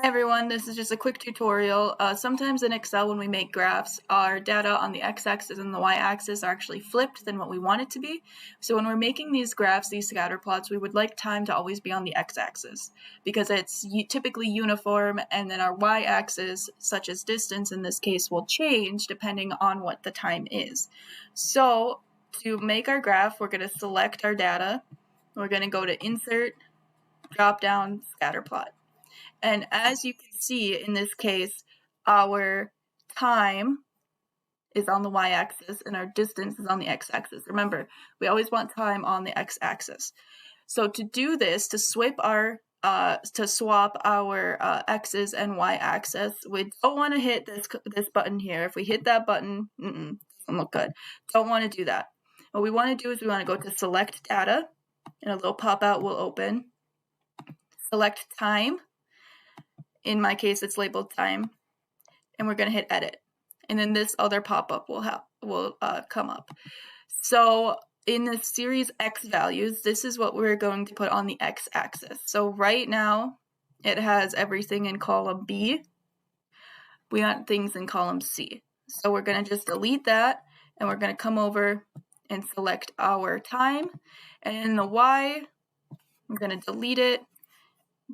Hi everyone, this is just a quick tutorial. Sometimes in Excel when we make graphs, our data on the x-axis and the y-axis are actually flipped than what we want it to be. So when we're making these graphs, these scatter plots, we would like time to always be on the x-axis because it's typically uniform, and then our y-axis, such as distance in this case, will change depending on what the time is. So to make our graph, we're going to select our data. We're going to go to Insert, drop down, Scatter Plot. And as you can see in this case, our time is on the y-axis and our distance is on the x-axis. Remember, we always want time on the x-axis. So to do this, to swap our x's and y-axis, we don't want to hit this button here. If we hit that button, doesn't look good. Don't want to do that. What we want to do is we want to go to Select Data, and a little pop-out will open. Select Time. In my case, it's labeled time, and we're going to hit edit. And then this other pop-up will come up. So in the series X values, this is what we're going to put on the X-axis. So right now, it has everything in column B. We want things in column C. So we're going to just delete that, and we're going to come over and select our time. And in the Y, I'm going to delete it,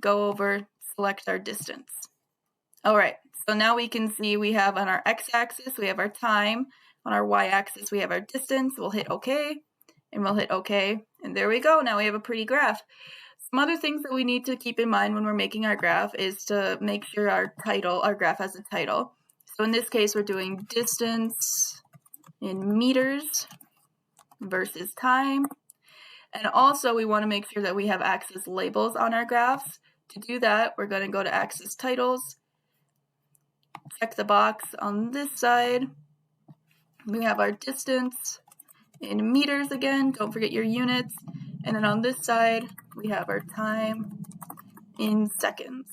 go over, select our distance. All right, so now we can see we have on our x-axis, we have our time. On our y-axis, we have our distance. We'll hit OK, and we'll hit OK. And there we go. Now we have a pretty graph. Some other things that we need to keep in mind when we're making our graph is to make sure our graph has a title. So in this case, we're doing distance in meters versus time. And also, we want to make sure that we have axis labels on our graphs. To do that, we're going to go to Axis Titles, check the box on this side. We have our distance in meters again, don't forget your units. And then on this side, we have our time in seconds.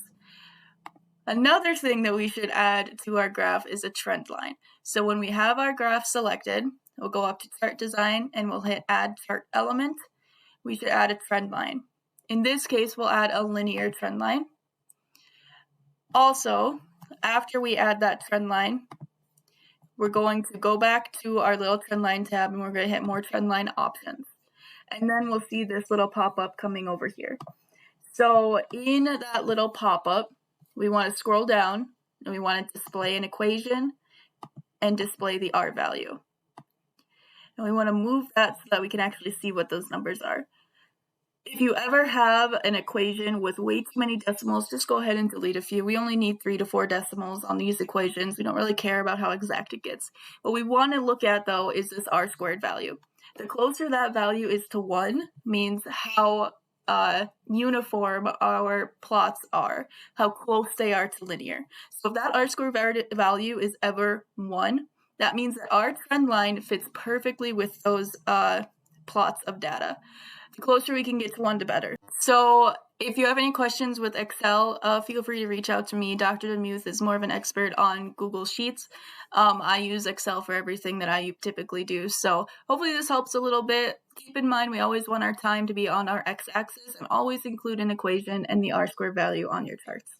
Another thing that we should add to our graph is a trend line. So when we have our graph selected, we'll go up to Chart Design and we'll hit Add Chart Element. We should add a trend line. In this case, we'll add a linear trend line. Also, after we add that trend line, we're going to go back to our little trend line tab and we're going to hit more trend line options. And then we'll see this little pop-up coming over here. So in that little pop-up, we want to scroll down and we want to display an equation and display the R value. And we want to move that so that we can actually see what those numbers are. If you ever have an equation with way too many decimals, just go ahead and delete a few. We only need 3 to 4 decimals on these equations. We don't really care about how exact it gets. What we want to look at, though, is this R squared value. The closer that value is to 1 means how uniform our plots are, how close they are to linear. So if that R squared value is ever 1, that means that our trend line fits perfectly with those plots of data. The closer we can get to 1, the better. So if you have any questions with Excel, feel free to reach out to me. Dr. Demuth is more of an expert on Google Sheets. I use Excel for everything that I typically do. So hopefully this helps a little bit. Keep in mind, we always want our time to be on our x-axis, and always include an equation and the R squared value on your charts.